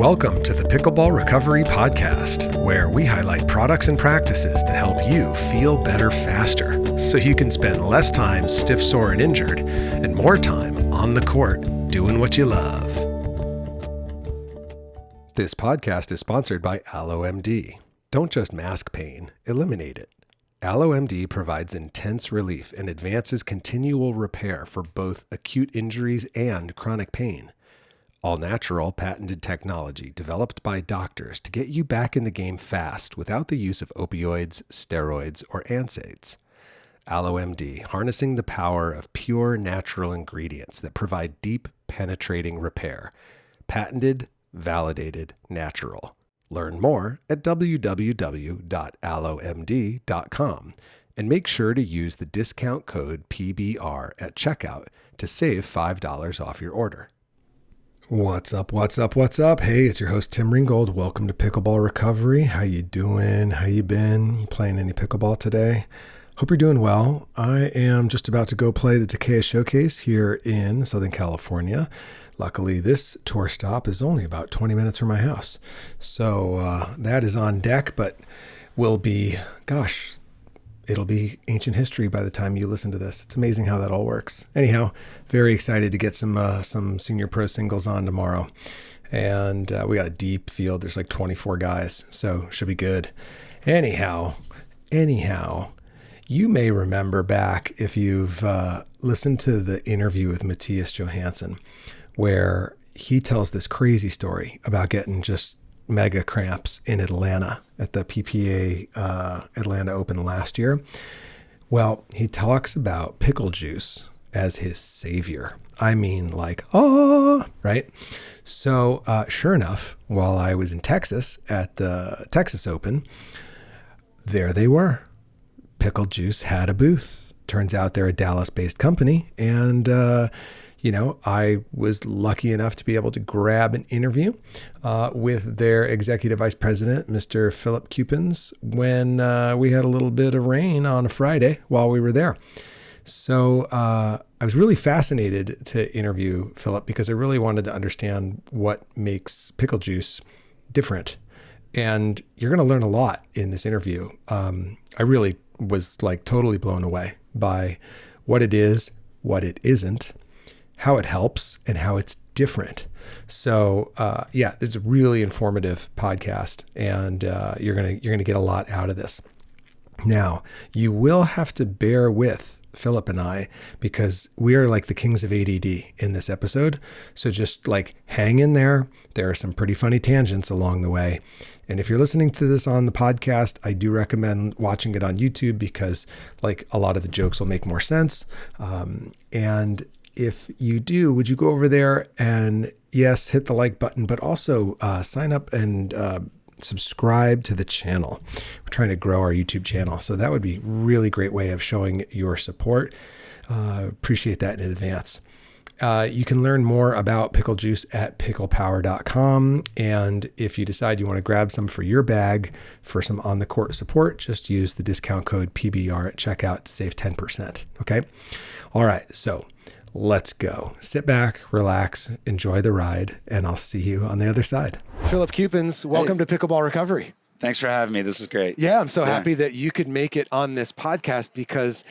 Welcome to the Pickleball Recovery Podcast, where we highlight products and practices to help you feel better faster, so you can spend less time stiff, sore, and injured, and more time on the court doing what you love. This podcast is sponsored by AlloMD. Don't just mask pain, eliminate it. AlloMD provides intense relief and advances continual repair for both acute injuries and chronic pain. All-natural, patented technology developed by doctors to get you back in the game fast without the use of opioids, steroids, or NSAIDs. AlloMD, harnessing the power of pure natural ingredients that provide deep, penetrating repair. Patented, validated, natural. Learn more at www.allomd.com and make sure to use the discount code PBR at checkout to save $5 off your order. What's up? Hey, it's your host, Tim Ringgold. Welcome to Pickleball Recovery. How you doing? How you been? You playing any pickleball today? Hope you're doing well. I am just about to go play the Takea Showcase here in Southern California. Luckily, this tour stop is only about 20 minutes from my house. So that is on deck, but will be, it'll be ancient history by the time you listen to this. It's amazing how that all works. Anyhow, very excited to get some senior pro singles on tomorrow. And we got a deep field. There's like 24 guys, so should be good. Anyhow, you may remember back if you've listened to the interview with Matthias Johansson, where he tells this crazy story about getting just mega cramps in Atlanta at the PPA Atlanta Open last year. Well, he talks about pickle juice as his savior. I mean, like, right? So sure enough, while I was in Texas at the Texas Open, there they were. Pickle Juice had a booth. Turns out they're a Dallas-based company, and I was lucky enough to be able to grab an interview with their executive vice president, Mr. Filip Keuppens, when we had a little bit of rain on a Friday while we were there. So I was really fascinated to interview Filip because I really wanted to understand what makes pickle juice different. And you're going to learn a lot in this interview. I really was like totally blown away by what it is, what it isn't, how it helps, and how it's different. So it's a really informative podcast, and you're gonna get a lot out of this. Now, you will have to bear with Filip and I because we are like the kings of ADD in this episode. So just like hang in there. There are some pretty funny tangents along the way. And if you're listening to this on the podcast, I do recommend watching it on YouTube because like a lot of the jokes will make more sense. And if you do, would you go over there and yes, hit the like button, but also sign up and subscribe to the channel. We're trying to grow our YouTube channel. So that would be a really great way of showing your support. Appreciate that in advance. You can learn more about pickle juice at picklepower.com. And if you decide you want to grab some for your bag for some on the court support, just use the discount code PBR at checkout to save 10%. Okay. All right. So let's go. Sit back, relax, enjoy the ride, and I'll see you on the other side. Filip Keuppens, welcome to Pickleball Recovery. Thanks for having me. This is great. Yeah, I'm so happy that you could make it on this podcast because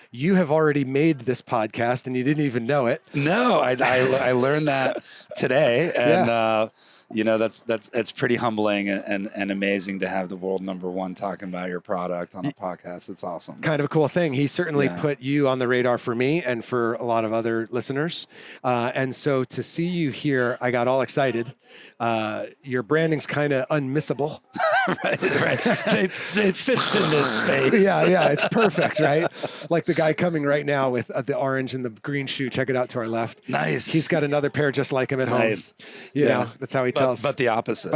you have already made this podcast and you didn't even know it. No, I learned that today, and that's pretty humbling and amazing to have the world number one talking about your product on a podcast. It's awesome. Kind of a cool thing. He certainly put you on the radar for me and for a lot of other listeners. And so to see you here, I got all excited. Your branding's kind of unmissable. right. It fits in this space. Yeah, it's perfect, right? Like the guy coming right now with the orange and the green shoe. Check it out to our left. Nice. He's got another pair just like him at home. Nice. You know, that's how he tells. But the opposite.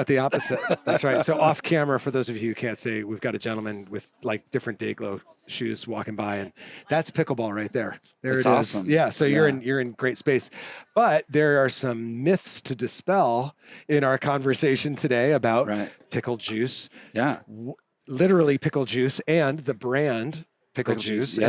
That's right. So off camera, for those of you who can't see, we've got a gentleman with like different Dayglow shoes walking by, and that's pickleball right there. It's awesome. Yeah. So you're in great space, but there are some myths to dispel in our conversation today about pickle juice. Yeah. Literally pickle juice and the brand pickle juice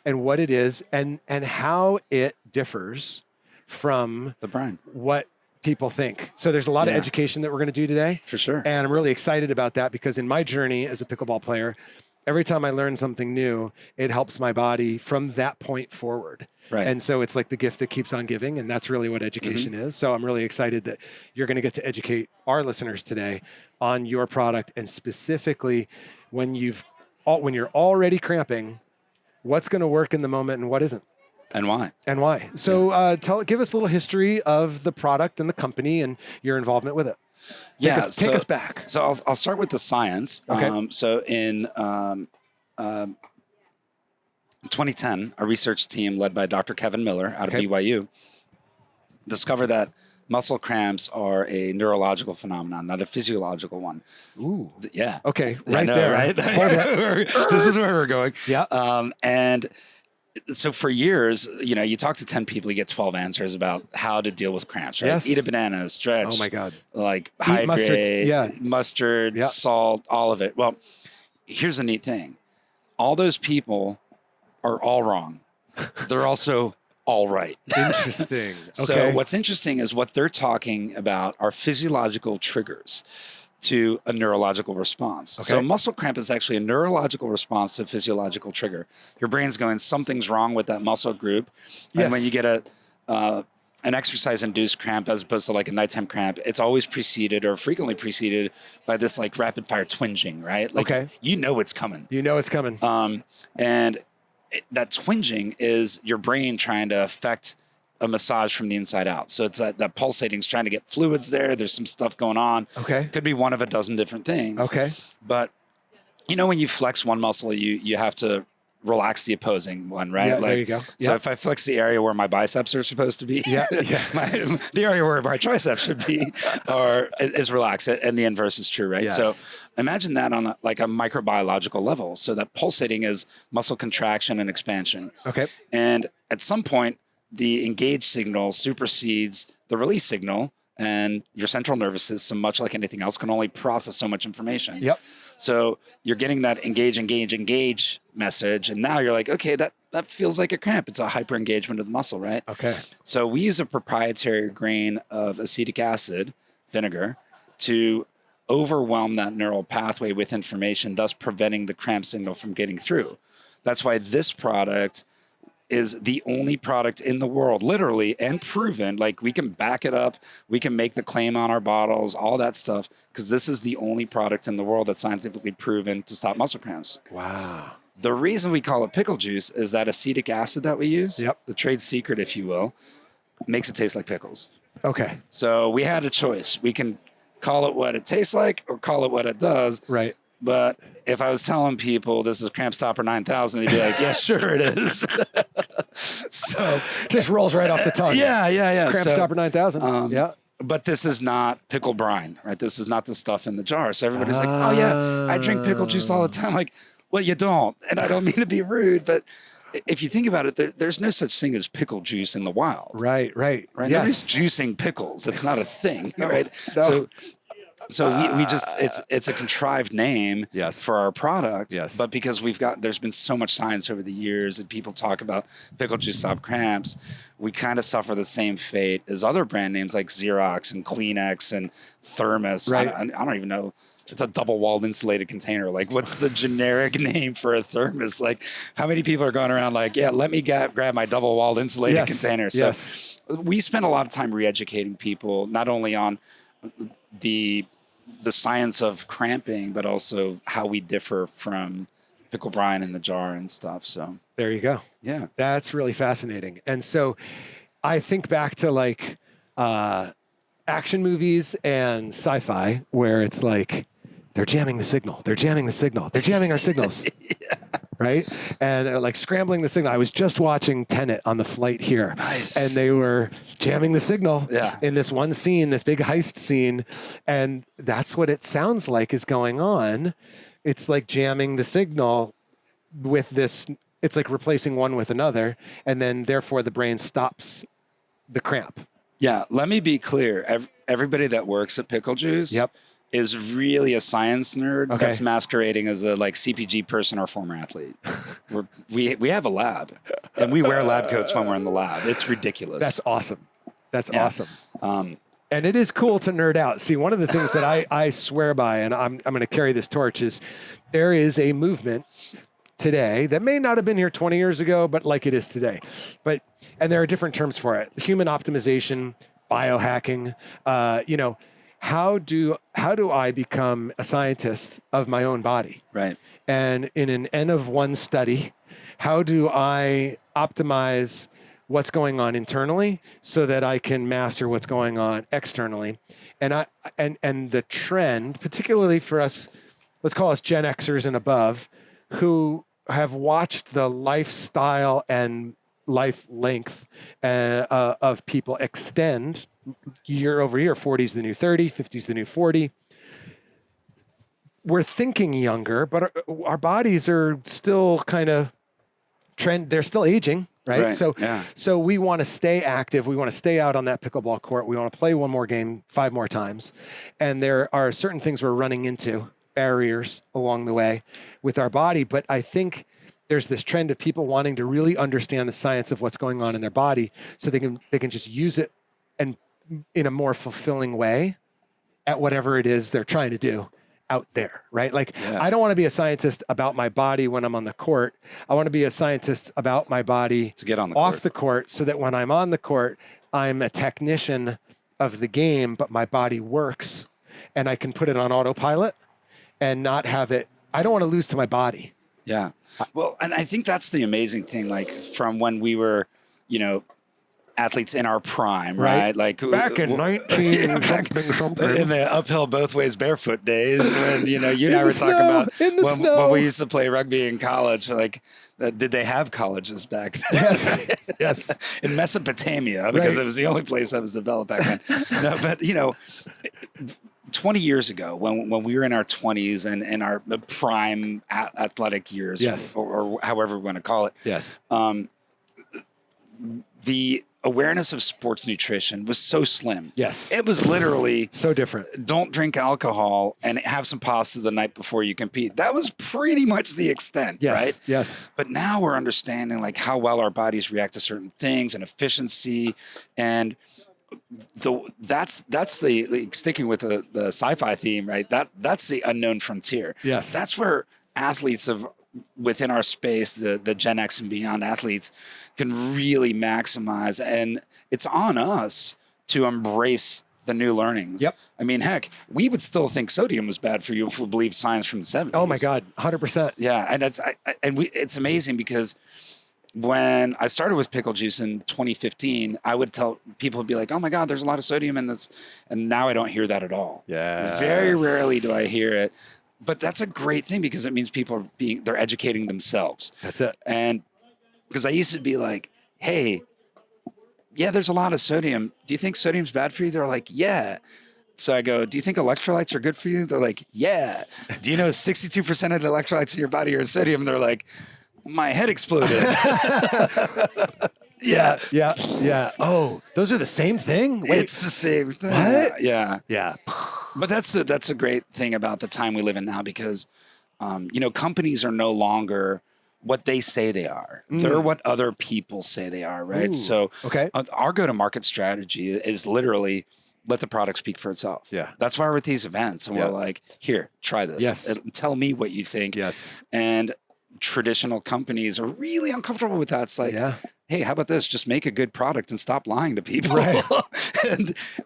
and what it is and how it differs from the brand. What people think. So there's a lot of education that we're going to do today. For sure. And I'm really excited about that because in my journey as a pickleball player, every time I learn something new, it helps my body from that point forward. Right. And so it's like the gift that keeps on giving. And that's really what education is. So I'm really excited that you're going to get to educate our listeners today on your product, and specifically when you're already cramping, what's going to work in the moment and what isn't. And why? So give us a little history of the product and the company and your involvement with it. Take us back. So I'll start with the science. Okay. So in 2010, a research team led by Dr. Kevin Miller out of BYU discovered that muscle cramps are a neurological phenomenon, not a physiological one. Ooh. Yeah. Okay. Right there. Right. This is where we're going. Yeah. And so for years, you talk to 10 people, you get 12 answers about how to deal with cramps, right? Yes. Eat a banana, stretch. Oh my God. Like Eat hydrate, mustard, salt, all of it. Well, here's the neat thing. All those people are all wrong. They're also all right. Interesting. So what's interesting is what they're talking about are physiological triggers to a neurological response. So a muscle cramp is actually a neurological response to a physiological trigger. Your brain's going, something's wrong with that muscle group. And when you get an exercise-induced cramp as opposed to like a nighttime cramp, it's always preceded or frequently preceded by this like rapid fire twinging, right? Like you know it's coming. And that twinging is your brain trying to affect a massage from the inside out. So it's that pulsating is trying to get fluids there. There's some stuff going on. Could be one of a dozen different things. But when you flex one muscle, you have to relax the opposing one, right? Yeah, there you go. So if I flex the area where my biceps are supposed to be, the area where my triceps should be is relaxed, and the inverse is true, right? So imagine that on a microbiological level. So that pulsating is muscle contraction and expansion. And at some point, the engaged signal supersedes the release signal, and your central nervous system, much like anything else, can only process so much information. So you're getting that engage message, and now you're like, okay, that feels like a cramp. It's a hyper engagement of the muscle, right? So we use a proprietary grain of acetic acid, vinegar, to overwhelm that neural pathway with information, thus preventing the cramp signal from getting through. That's why this product is the only product in the world, literally, and proven. Like, we can back it up. We can make the claim on our bottles, all that stuff, because this is the only product in the world that's scientifically proven to stop muscle cramps. Wow. The reason we call it pickle juice is that acetic acid that we use, the trade secret, if you will, makes it taste like pickles. So we had a choice. We can call it what it tastes like or call it what it does. Right. But if I was telling people this is Cramp Stopper 9000, they'd be like, yeah, sure it is. So just rolls right off the tongue. Cramp Stopper 9000. But this is not pickle brine, right? This is not the stuff in the jar. So everybody's like, oh yeah, I drink pickle juice all the time. Like, well, you don't. And I don't mean to be rude, but if you think about it, there's no such thing as pickle juice in the wild. Right. Nobody's juicing pickles. It's not a thing, right? So we just, it's a contrived name for our product, but because there's been so much science over the years and people talk about pickle juice stop cramps, we kind of suffer the same fate as other brand names like Xerox and Kleenex and Thermos. I don't even know. It's a double-walled insulated container. Like, what's the generic name for a thermos? Like, how many people are going around like, yeah, let me grab my double-walled insulated container. So we spend a lot of time re-educating people, not only on the science of cramping, but also how we differ from pickle brine in the jar and stuff. So there you go. Yeah. That's really fascinating. And so I think back to like action movies and sci-fi where it's like, they're jamming the signal. They're jamming the signal. They're jamming our signals. Right? And they're like scrambling the signal. I was just watching Tenet on the flight here. Nice. And they were jamming the signal in this one scene, this big heist scene. And that's what it sounds like is going on. It's like jamming the signal with this. It's like replacing one with another. And then therefore the brain stops the cramp. Yeah. Let me be clear. Everybody that works at Pickle Juice is really a science nerd that's masquerading as a like CPG person or former athlete. We have a lab, and we wear lab coats when we're in the lab. It's ridiculous. That's awesome. That's awesome. And it is cool to nerd out. See, one of the things that I swear by, and I'm going to carry this torch, is there is a movement today that may not have been here 20 years ago, but like it is today. And there are different terms for it: human optimization, biohacking. How do I become a scientist of my own body? Right. And in an N of 1 study, how do I optimize what's going on internally so that I can master what's going on externally? And the trend, particularly for us, let's call us Gen Xers and above, who have watched the lifestyle and life length of people extend year over year. 40 is the new 30, 50 is the new 40. We're thinking younger, but our bodies are still kind of they're still aging, right? So we want to stay active. We want to stay out on that pickleball court. We want to play one more game 5 more times. And there are certain things we're running into, barriers along the way with our body. But I think there's this trend of people wanting to really understand the science of what's going on in their body so they can just use it and in a more fulfilling way at whatever it is they're trying to do out there, right? Like, I don't want to be a scientist about my body when I'm on the court. I want to be a scientist about my body to get on the off the court so that when I'm on the court, I'm a technician of the game, but my body works and I can put it on autopilot and not have it. I don't want to lose to my body. Yeah. Well, and I think that's the amazing thing, like from when we were, athletes in our prime, right? Like back in 19 something. In the uphill both ways barefoot days when, you and I were talking about when we used to play rugby in college, like, did they have colleges back then? Yes. In Mesopotamia, because it was the only place that was developed back then. No, but, 20 years ago, when we were in our 20s and in our prime athletic years, or however we want to call it, the awareness of sports nutrition was so slim. Yes. It was literally so different. Don't drink alcohol and have some pasta the night before you compete. That was pretty much the extent, right? Yes. But now we're understanding like how well our bodies react to certain things and efficiency, and that's the sticking with the sci-fi theme, right? That's the unknown frontier. Yes. That's where athletes within our space, the Gen X and beyond athletes, can really maximize. And it's on us to embrace the new learnings. Yep. I mean, heck, we would still think sodium was bad for you if we believed science from the 70s. Oh my God, 100%. Yeah, and it's amazing because when I started with Pickle Juice in 2015, I would tell people, would be like, oh my God, there's a lot of sodium in this. And now I don't hear that at all. Yeah. Very rarely do I hear it. But that's a great thing because it means people they're educating themselves. That's it. And because I used to be like, hey, yeah, there's a lot of sodium. Do you think sodium's bad for you? They're like, yeah. So I go, do you think electrolytes are good for you? They're like, yeah. Do you know 62% of the electrolytes in your body are sodium? They're like, my head exploded. Yeah. Oh, those are the same thing? Wait. It's the same thing. What? Yeah. But that's a great thing about the time we live in now because, companies are no longer what they say they are. They're what other people say they are, right? Ooh. So our go-to-market strategy is literally let the product speak for itself. Yeah. That's why we're at these events and we're like, here, try this. Yes. Tell me what you think. Yes. And traditional companies are really uncomfortable with that. It's like, hey, how about this? Just make a good product and stop lying to people. Right.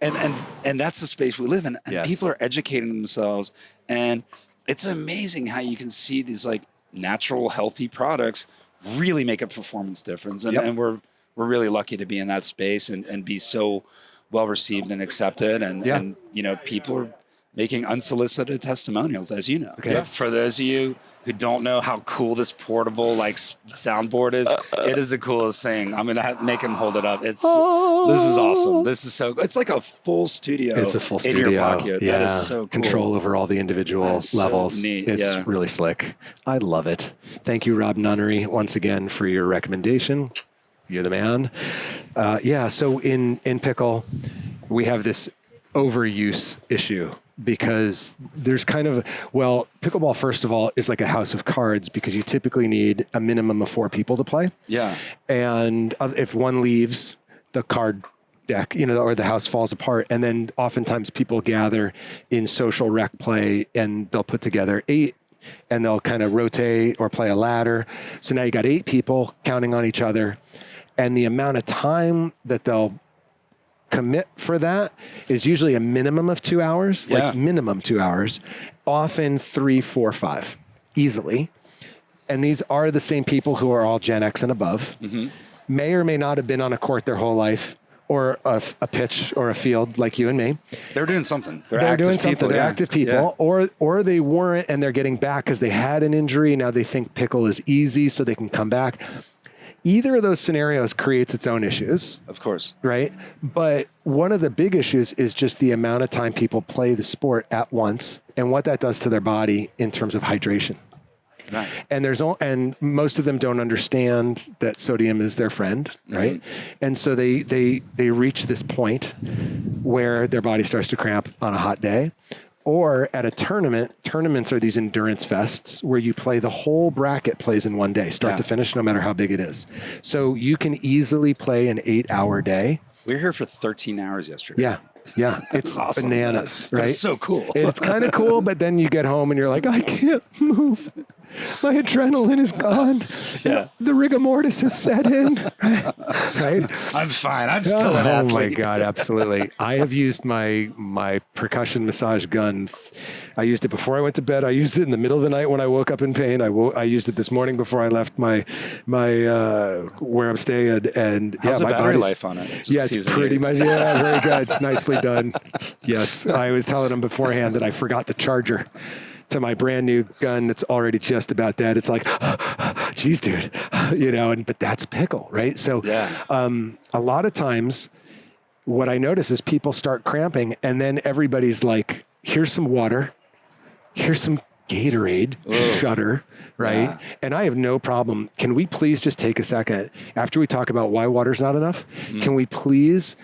and that's the space we live in. And people are educating themselves. And it's amazing how you can see these like natural, healthy products really make a performance difference. And we're really lucky to be in that space and be so well received and accepted. And people are making unsolicited testimonials, as you know. Okay. For those of you who don't know how cool this portable soundboard is, it is the coolest thing. I'm gonna make him hold it up. This is awesome. This is it's like a full studio. It's a full studio in your pocket. Yeah. That is so cool. Control over all the individual levels. So neat. It's really slick. I love it. Thank you, Rob Nunnery, once again for your recommendation. You're the man. So in Pickle, we have this overuse issue. Because there's pickleball, first of all, is like a house of cards because you typically need a minimum of 4 people to play. Yeah. And if one leaves, the card deck, or the house falls apart. And then oftentimes people gather in social rec play and they'll put together 8 and they'll kind of rotate or play a ladder. So now you got 8 people counting on each other. And the amount of time that they'll commit for that is usually a minimum of 2 hours, like minimum 2 hours, often 3, 4, 5, easily. And these are the same people who are all Gen X and above, may or may not have been on a court their whole life, or a pitch or a field like you and me. They're doing something. They're doing something. They're active people, or they weren't and they're getting back because they had an injury. Now they think pickle is easy so they can come back. Either of those scenarios creates its own issues. Of course. Right? But one of the big issues is just the amount of time people play the sport at once and what that does to their body in terms of hydration. Right. And most of them don't understand that sodium is their friend, right? And so they reach this point where their body starts to cramp on a hot day. Or at a tournament, tournaments are these endurance fests where you play the whole bracket plays in one day, start to finish, no matter how big it is. So you can easily play an 8-hour day. We were here for 13 hours yesterday. Yeah, it's awesome. Bananas, right? It's so cool. It's kind of cool, but then you get home and you're like, I can't move. My adrenaline is gone. Yeah. The rigor mortis has set in. Right? I'm fine. I'm still an athlete. Oh my God, absolutely. I have used my percussion massage gun. I used it before I went to bed. I used it in the middle of the night when I woke up in pain. I used it this morning before I left my where I'm staying. And how's my the battery life on it? It's pretty much. Yeah, very good. Nicely done. Yes, I was telling him beforehand that I forgot the charger to my brand new gun that's already just about dead. It's like, geez, dude, but that's pickle, right? So a lot of times what I notice is people start cramping and then everybody's like, here's some water, here's some Gatorade, shudder, right? Yeah. And I have no problem. Can we please just take a second after we talk about why water's not enough? Can we please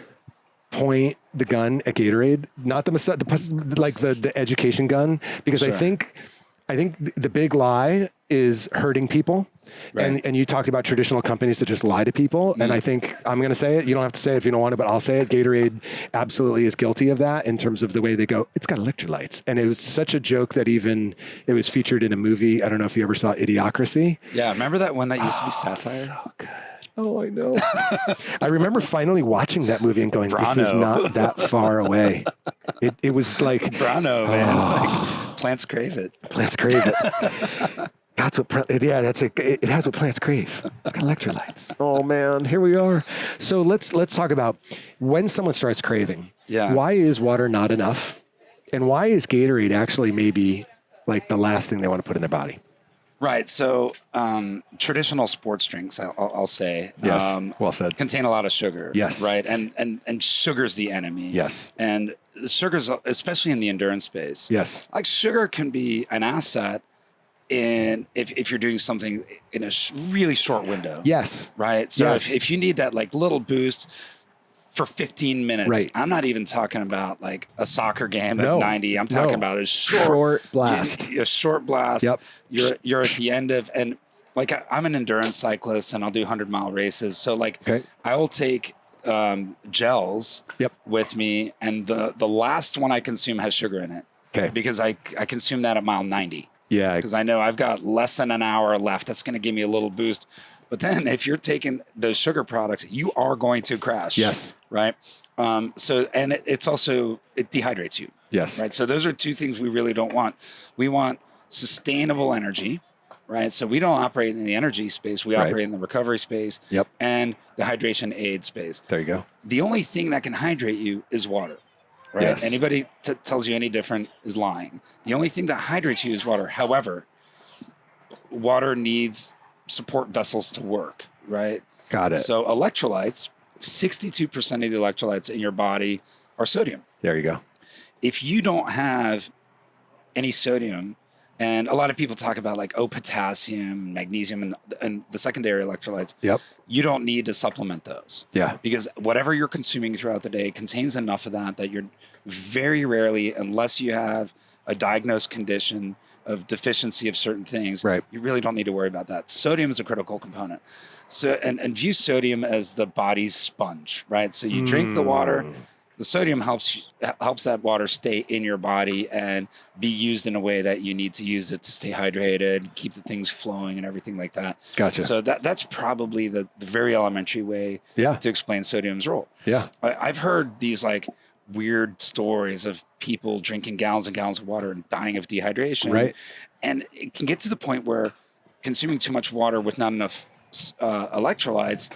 point the gun at Gatorade, not the education gun, because I think the big lie is hurting people. Right. And you talked about traditional companies that just lie to people. And I think I'm going to say it. You don't have to say it if you don't want to, but I'll say it. Gatorade absolutely is guilty of that in terms of the way they go, it's got electrolytes. And it was such a joke that even it was featured in a movie. I don't know if you ever saw Idiocracy. Yeah. Remember that one that used to be satire? So good. Oh, I know. I remember finally watching that movie and going, this is not that far away. It was like... Brano, man. Like, plants crave it. Plants crave it. That's what... it has what plants crave. It's got electrolytes. Oh, man. Here we are. So let's talk about when someone starts craving. Yeah. Why is water not enough? And why is Gatorade actually maybe like the last thing they want to put in their body? Right. So traditional sports drinks, I'll say, yes, well said, contain a lot of sugar. Yes. Right. And sugar's the enemy. Yes. And sugar's, especially in the endurance space. Yes. Like sugar can be an asset if you're doing something in a really short window. Yes. Right. So yes. if you need that like little boost for 15 minutes. Right. I'm not even talking about like a soccer game at 90. I'm talking about a short blast. A short blast. Yep. You're at the end of, and like I'm an endurance cyclist and I'll do 100-mile races. So like I will take gels with me, and the last one I consume has sugar in it. Okay. Because I consume that at mile 90. Yeah. Because I know I've got less than an hour left. That's going to give me a little boost. But then if you're taking those sugar products, you are going to crash. Yes. Right. So, and it's also, it dehydrates you. Yes. Right. So those are two things we really don't want. We want sustainable energy, right? So we don't operate in the energy space. We operate in the recovery space and the hydration aid space. There you go. The only thing that can hydrate you is water. Right. Yes. Anybody tells you any different is lying. The only thing that hydrates you is water. However, water needs support vessels to work, right? Got it. So electrolytes, 62% of the electrolytes in your body are sodium. There you go. If you don't have any sodium, and a lot of people talk about like, potassium, magnesium, and the secondary electrolytes. Yep. You don't need to supplement those. Yeah. Because whatever you're consuming throughout the day contains enough of that you're very rarely, unless you have a diagnosed condition of deficiency of certain things, Right. you really don't need to worry about that. Sodium is a critical component. So, and view sodium as the body's sponge, right? So you drink the water, the sodium helps that water stay in your body and be used in a way that you need to use it to stay hydrated, keep the things flowing and everything like that. Gotcha. So that's probably the very elementary way to explain sodium's role. Yeah. I've heard these like weird stories of people drinking gallons and gallons of water and dying of dehydration. Right. And it can get to the point where consuming too much water with not enough electrolytes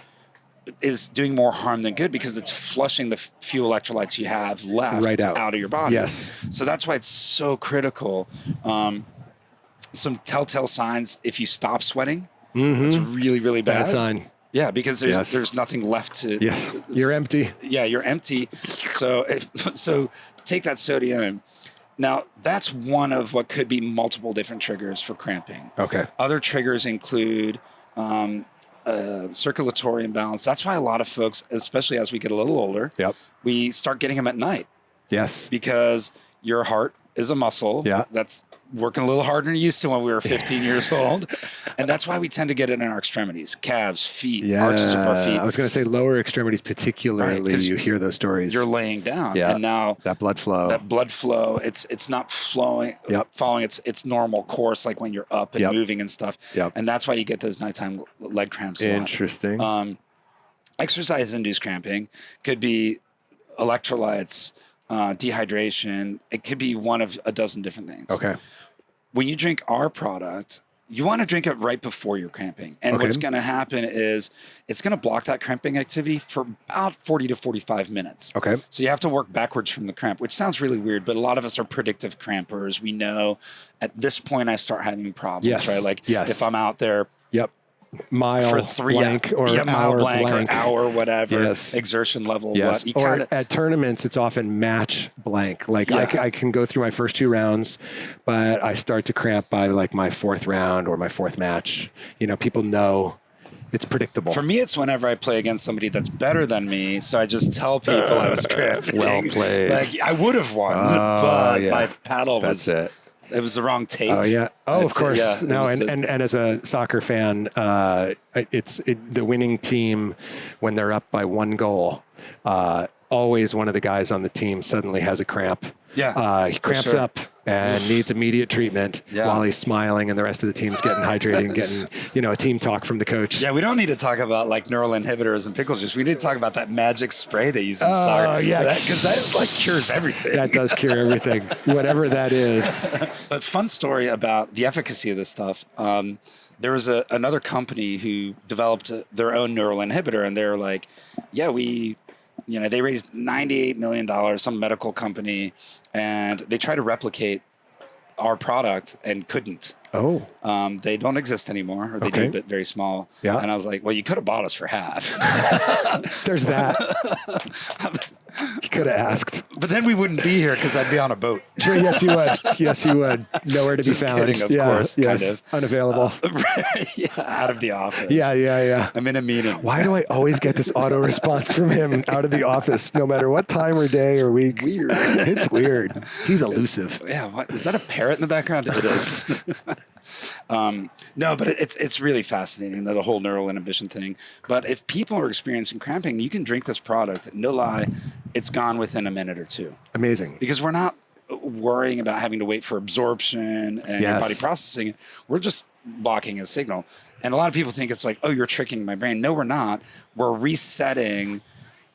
is doing more harm than good because it's flushing the few electrolytes you have left out of your body. Yes. So that's why it's so critical. Some telltale signs, if you stop sweating, it's really, really bad. Bad sign. Yeah, because there's nothing left to... Yes, you're empty. Yeah, you're empty. So take that sodium. Now, that's one of what could be multiple different triggers for cramping. Okay. Other triggers include circulatory imbalance. That's why a lot of folks, especially as we get a little older, we start getting them at night. Yes. Because your heart is a muscle that's working a little harder than it used to when we were 15 years old. And that's why we tend to get it in our extremities, calves, feet, arches of our feet. I was going to say lower extremities particularly, you hear those stories. You're laying down. And now that blood flow, it's not flowing, following its normal course, like when you're up and moving and stuff. And that's why you get those nighttime leg cramps. Interesting. Exercise-induced cramping could be electrolytes, dehydration. It could be one of a dozen different things. Okay. When you drink our product, you want to drink it right before you're cramping. And what's going to happen is it's going to block that cramping activity for about 40 to 45 minutes. Okay. So you have to work backwards from the cramp, which sounds really weird, but a lot of us are predictive crampers. We know at this point I start having problems, right? Like if I'm out there mile for three blank or mile blank or hour, whatever, exertion level. Or at tournaments, it's often match blank. Like I can go through my first 2 rounds, but I start to cramp by like my 4th round or my 4th match. You know, people know it's predictable. For me, it's whenever I play against somebody that's better than me. So I just tell people I was cramping. Well played. Like I would have won, but my paddle was... It was the wrong tape. Oh yeah. Oh, of course. And as a soccer fan, it's the winning team when they're up by 1 goal. Always one of the guys on the team suddenly has a cramp. He cramps up and needs immediate treatment while he's smiling, and the rest of the team's getting hydrated and getting, a team talk from the coach. Yeah, we don't need to talk about like neural inhibitors and pickle juice. We need to talk about that magic spray they use in soccer. Oh, yeah. Because that like cures everything. That does cure everything, whatever that is. But fun story about the efficacy of this stuff. There was another company who developed their own neural inhibitor, and they're like, they raised $98 million, some medical company, and they tried to replicate our product and couldn't. Oh. They don't exist anymore, or they do, but very small. Yeah. And I was like, well, you could have bought us for half. There's that. You could have asked. But then we wouldn't be here because I'd be on a boat. Yes, you would. Yes, you would. Nowhere to be found. Kidding, of course. Yes. Kind of. Unavailable. Out of the office. Yeah. I'm in a meeting. Why do I always get this auto response from him out of the office, no matter what time or day or week? Weird. It's weird. He's elusive. Yeah. What, is that a parrot in the background? It is. No, but it's really fascinating, the whole neural inhibition thing. But if people are experiencing cramping, you can drink this product. No lie, it's gone within a minute or 2. Amazing. Because we're not worrying about having to wait for absorption and your body processing it. We're just blocking a signal. And a lot of people think it's like, oh, you're tricking my brain. No, we're not. We're resetting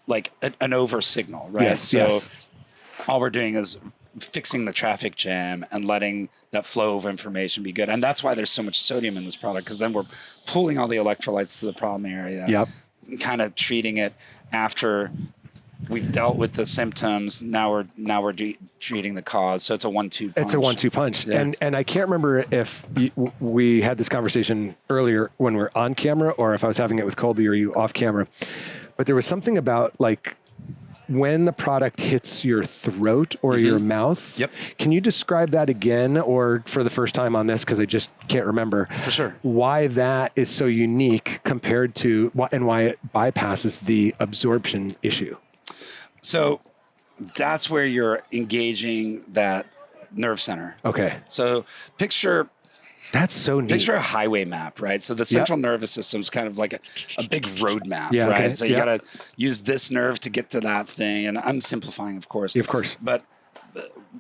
like an over signal, right? So all we're doing is fixing the traffic jam and letting that flow of information be good. And that's why there's so much sodium in this product, because then we're pulling all the electrolytes to the problem area, kind of treating it after we've dealt with the symptoms. Now we're treating the cause. So it's a 1-2 punch. It's a 1-2 punch. Yeah. And I can't remember if we had this conversation earlier when we're on camera or if I was having it with Colby or you off camera, but there was something about like, when the product hits your throat or your mouth, can you describe that again or for the first time on this, because I just can't remember. For sure. Why that is so unique compared to, and why it bypasses the absorption issue. So that's where you're engaging that nerve center. Okay. So That's so neat. picture a highway map, right? So the central nervous system is kind of like a big road map, right? Okay. So you got to use this nerve to get to that thing. And I'm simplifying, of course. Of course. But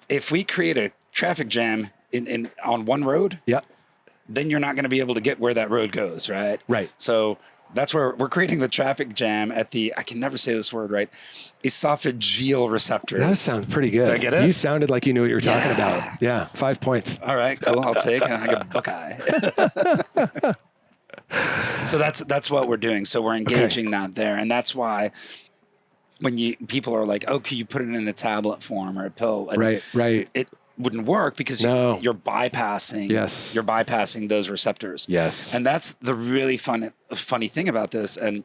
if we create a traffic jam on one road, then you're not going to be able to get where that road goes, right? Right. So that's where we're creating the traffic jam at the, I can never say this word right, esophageal receptors. That sounds pretty good. Did I get it? You sounded like you knew what you were talking about. Yeah, 5 points. All right, cool. I'll take it. I get a Buckeye. So that's what we're doing. So we're engaging that there. And that's why when people are like, oh, can you put it in a tablet form or a pill? Right. It wouldn't work because you're bypassing those receptors. Yes. And that's the really funny thing about this. And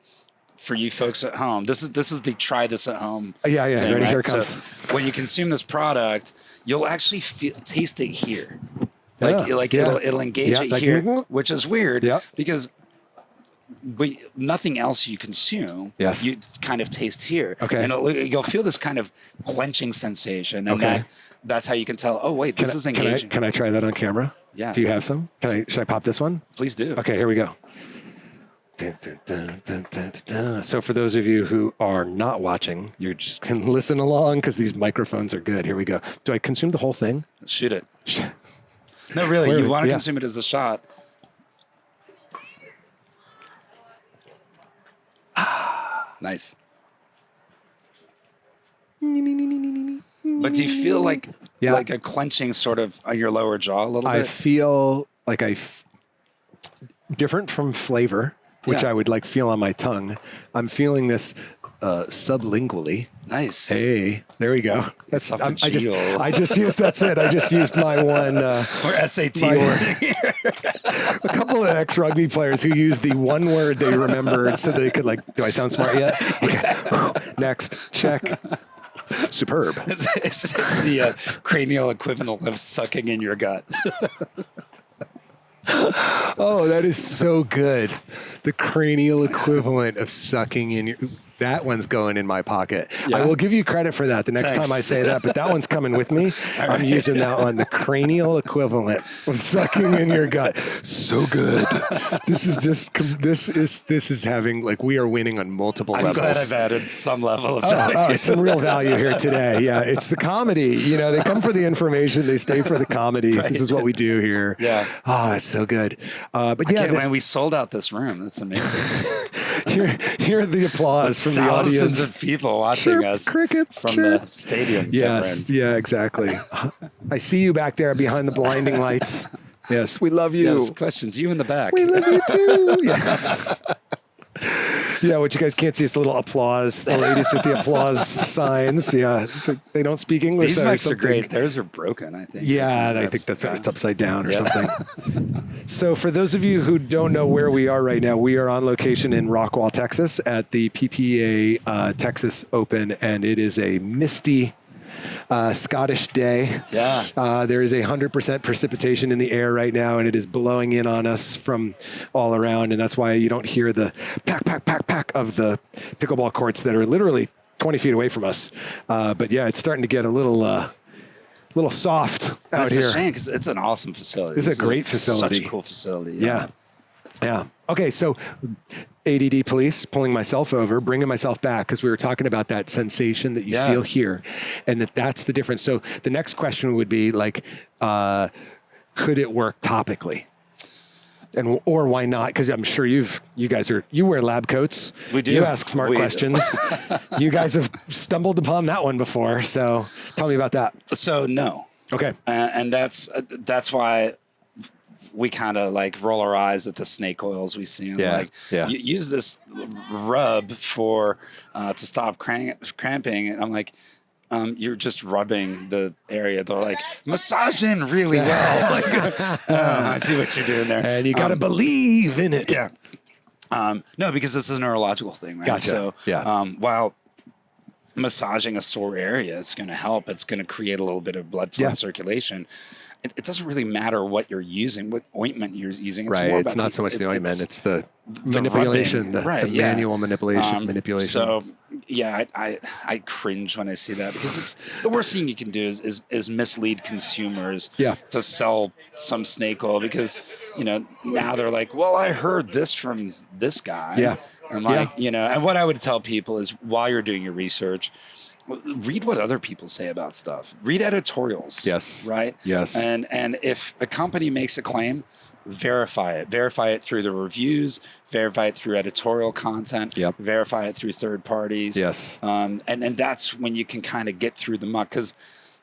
for you folks at home, this is the try this at home. Yeah. Thing, Ready? right? Here it comes. So when you consume this product, you'll actually taste it here. It'll engage it here, which is weird because nothing else you consume, you kind of taste here. Okay. And you'll feel this kind of clenching sensation. And that's how you can tell, oh, wait, this is engaging. Can I try that on camera? Yeah. Do you have some? Should I pop this one? Please do. Okay, here we go. Dun, dun, dun, dun, dun, dun. So for those of you who are not watching, you just can listen along because these microphones are good. Here we go. Do I consume the whole thing? Shoot it. No, really. You want to consume it as a shot. Nice. But do you feel like a clenching sort of on your lower jaw a little bit? I feel like different from flavor, which I would feel on my tongue. I'm feeling this sublingually. Nice. Hey, there we go. I just used that's it. I just used my one or SAT word. A couple of ex-rugby players who used the one word they remembered so they could do I sound smart yet? Okay. Next. Check. Superb. It's the cranial equivalent of sucking in your gut. Oh, that is so good. The cranial equivalent of sucking in your... That one's going in my pocket. Yeah. I will give you credit for that the next time I say that, but that one's coming with me. I'm using that one, the cranial equivalent of sucking in your gut. So good. This is having we are winning on multiple levels. I'm glad I've added some level of value. Some real value here today. Yeah, it's the comedy. They come for the information, they stay for the comedy. Right. This is what we do here. Yeah. Oh, it's so good. But yeah, man, we sold out this room. That's amazing. Hear the applause from the audience. Thousands of people watching us from the stadium. Yes, yeah, exactly. I see you back there behind the blinding lights. Yes, we love you. Yes, questions. You in the back. We love you too. Yeah. Yeah, what you guys can't see is the little applause. The ladies with the applause signs. Yeah, they don't speak English. These mics are great. Theirs are broken, I think. Yeah, I think that's it's upside down or something. So for those of you who don't know where we are right now, we are on location in Rockwall, Texas at the PPA Texas Open, and it is a misty Scottish day. Yeah. There is 100% precipitation in the air right now, and it is blowing in on us from all around, and that's why you don't hear the pack of the pickleball courts that are literally 20 feet away from us. But yeah, it's starting to get a little soft out here. It's a shame because it's an awesome facility. It's a great facility. Such a cool facility. Yeah. Okay, so ADD police, pulling myself over, bringing myself back, because we were talking about that sensation that you feel here, and that's the difference. So the next question would be could it work topically? Or why not? Because I'm sure you wear lab coats. We do. You ask smart questions. You guys have stumbled upon that one before. So tell me about that. So no. Okay. And that's why we kind of roll our eyes at the snake oils we see. And you use this rub to stop cramping. And I'm like, you're just rubbing the area. They're massaging really well. I see what you're doing there. And you got to believe in it. Yeah. No, because this is a neurological thing, right? Gotcha. So while massaging a sore area is going to help, it's going to create a little bit of blood flow and circulation. It doesn't really matter what you're using, what ointment you're using. It's more about it's not so much the ointment; it's the manipulation, the manual manipulation. So I cringe when I see that, because it's the worst thing you can do is mislead consumers to sell some snake oil, because now they're like, well, I heard this from this guy. And and what I would tell people is, while you're doing your research, read what other people say about stuff. Read editorials. Yes. Right. Yes. And if a company makes a claim, verify it through the reviews, verify it through editorial content, verify it through third parties. Yes. And that's when you can kind of get through the muck, because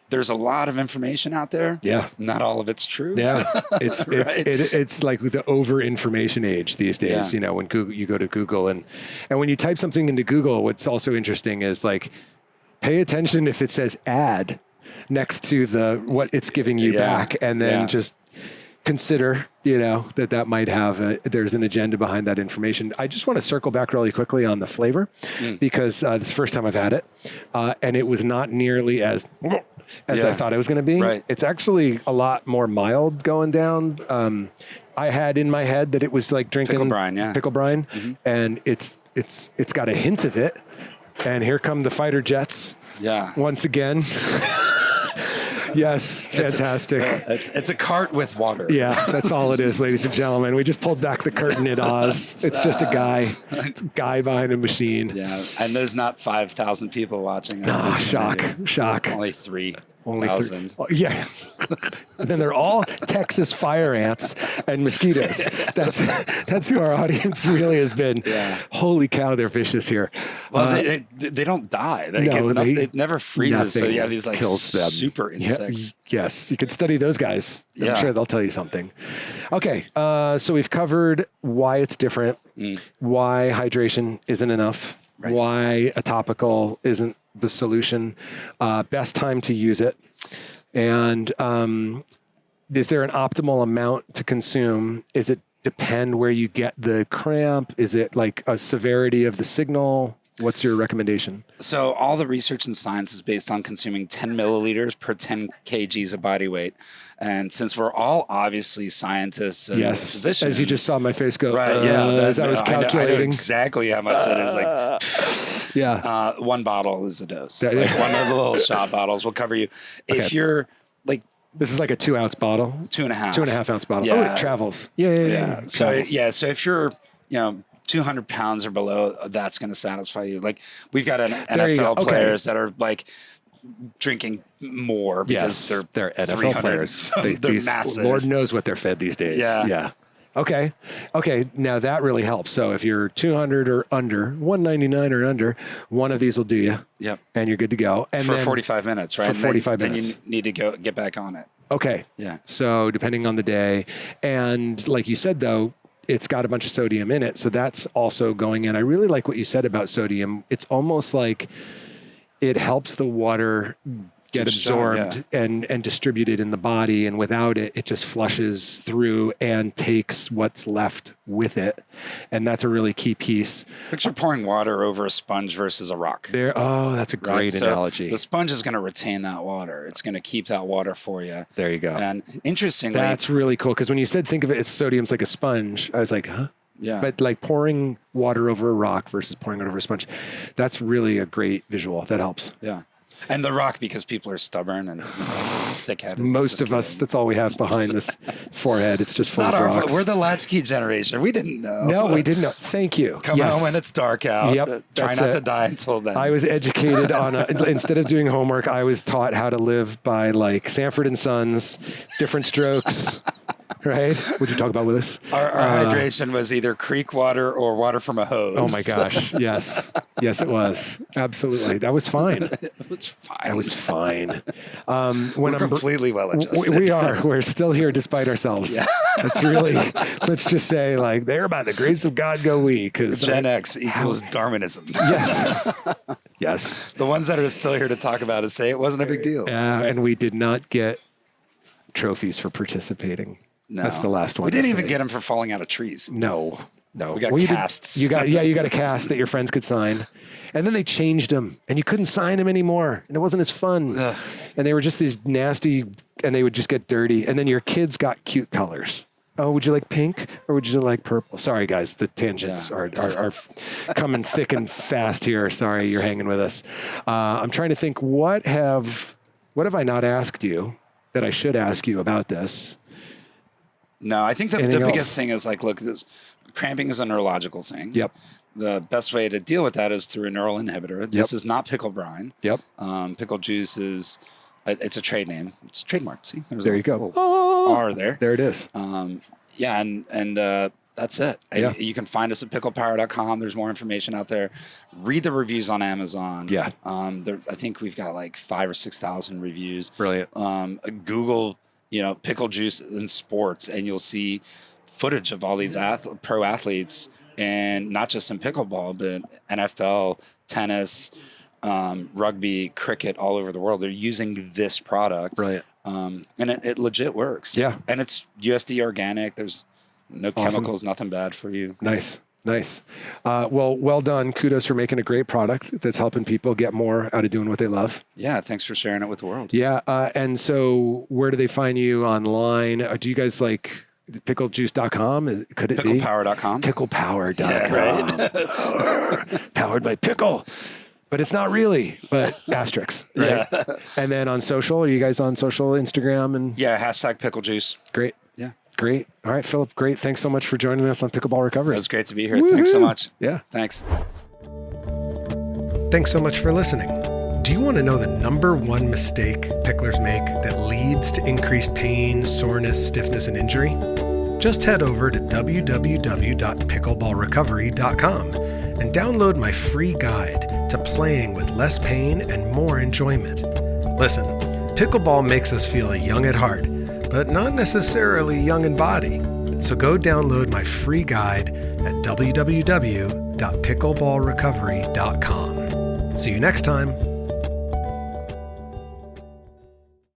there's a lot of information out there. Yeah. Not all of it's true. Yeah. It's like the over information age these days, when you go to Google and when you type something into Google, what's also interesting is like, pay attention if it says ad next to what it's giving you back, and then just consider, that might have there's an agenda behind that information. I just want to circle back really quickly on the flavor, because this is the first time I've had it, and it was not nearly as I thought it was going to be. Right. It's actually a lot more mild going down. I had in my head that it was like drinking pickle brine, and it's got a hint of it. And here come the fighter jets. Once again. Yes, fantastic. It's a cart with water. Yeah, that's all it is, ladies and gentlemen. We just pulled back the curtain in Oz. It's just a guy behind a machine. Yeah, and there's not 5,000 people watching us. Shock. Only 3,000. Yeah. And then they're all Texas fire ants and mosquitoes. That's who our audience really has been. Yeah. Holy cow, they're vicious here. Well, they don't die. It never freezes. So you have these super insects. Yes, you could study those guys. I'm sure they'll tell you something. Okay, so we've covered why it's different, why hydration isn't enough, why a topical isn't the solution, best time to use it, and is there an optimal amount to consume? Is it depend where you get the cramp? Is it like a severity of the signal? What's your recommendation? So all the research and science is based on consuming 10 milliliters per 10 kgs of body weight. And since we're all obviously scientists and physicians. As you just saw my face go, as I was calculating. I know exactly how much that is. Like, one bottle is a dose. Like one of the little shot bottles will cover you. Okay. If you're like, this is like a 2 ounce bottle. 2.5 ounce bottle. Yeah. Oh, it travels. Yeah. So if you're, 200 pounds or below, that's going to satisfy you. Like, we've got NFL players that are like drinking more because they're NFL players. They're massive. Lord knows what they're fed these days. Yeah. Okay. Now that really helps. So if you're 200 or under, 199 or under, one of these will do you. Yep. And you're good to go. And for 45 minutes, right? For 45 minutes. Then you need to get back on it. Okay. Yeah. So depending on the day, and like you said though, it's got a bunch of sodium in it. So that's also going in. I really like what you said about sodium. It's almost like it helps the water get absorbed and distributed in the body. And without it, it just flushes through and takes what's left with it. And that's a really key piece. Picture pouring water over a sponge versus a rock. That's a great analogy. So the sponge is going to retain that water. It's going to keep that water for you. There you go. And interestingly, that's really cool. Because when you said think of it as sodium's like a sponge, I was like, huh? Yeah. But like pouring water over a rock versus pouring it over a sponge, that's really a great visual. That helps. Yeah. And the rock, because people are stubborn and thick-headed. Most of us, that's all we have behind this forehead. It's just full of rocks. We're the latchkey generation. We didn't know. No, we didn't know. Thank you. Come home when it's dark out. Yep. Try not to die until then. I was educated on, instead of doing homework, I was taught how to live by like Sanford and Sons, different strokes. Right? What'd you talk about with us? Our hydration was either creek water or water from a hose. Oh my gosh. Yes, it was. Absolutely. That was fine. It was fine. That was fine. We're completely well adjusted. We are. We're still here despite ourselves. Yeah. That's really, let's just say like, there by the grace of God go we. Gen X equals Darwinism. Yes. Yes. The ones that are still here to talk about it say it wasn't a big deal. And we did not get trophies for participating. No. That's the last one. We didn't even get them for falling out of trees. No. We got casts. You got a cast that your friends could sign. And then they changed them and you couldn't sign them anymore. And it wasn't as fun. Ugh. And they were just these nasty, and they would just get dirty. And then your kids got cute colors. Oh, would you like pink or would you like purple? Sorry, guys, the tangents are coming thick and fast here. Sorry, you're hanging with us. I'm trying to think, what have I not asked you that I should ask you about this? No, I think the biggest thing is like, look, cramping is a neurological thing. Yep. The best way to deal with that is through a neural inhibitor. This is not pickle brine. Yep. Pickle juice is, it's a trade name. It's trademarked. See, there you go. R there. There it is. Yeah, and that's it. Yeah. You can find us at picklepower.com. There's more information out there. Read the reviews on Amazon. Yeah. I think we've got like 5,000 or 6,000 reviews. Brilliant. Google, pickle juice in sports, and you'll see footage of all these pro athletes, and not just in pickleball, but NFL, tennis, rugby, cricket, all over the world. They're using this product. Brilliant. And it legit works. Yeah. And it's USD organic. There's no chemicals, nothing bad for you. Nice. Well done. Kudos for making a great product that's helping people get more out of doing what they love. Yeah. Thanks for sharing it with the world. Yeah. And so where do they find you online? Do you guys like picklejuice.com? Could it be? Picklepower.com. Picklepower.com. Yeah, right. Powered by pickle. But it's not really, but asterisks. Right? Yeah. And then on social, are you guys on social, Instagram? And yeah, #picklejuice. Great. Yeah. Great. All right, Filip, great. Thanks so much for joining us on Pickleball Recovery. It was great to be here. Woo-hoo. Thanks so much. Yeah. Thanks. Thanks so much for listening. Do you want to know the number one mistake picklers make that leads to increased pain, soreness, stiffness, and injury? Just head over to www.pickleballrecovery.com and download my free guide to playing with less pain and more enjoyment. Listen, pickleball makes us feel young at heart, but not necessarily young in body. So go download my free guide at www.pickleballrecovery.com. See you next time.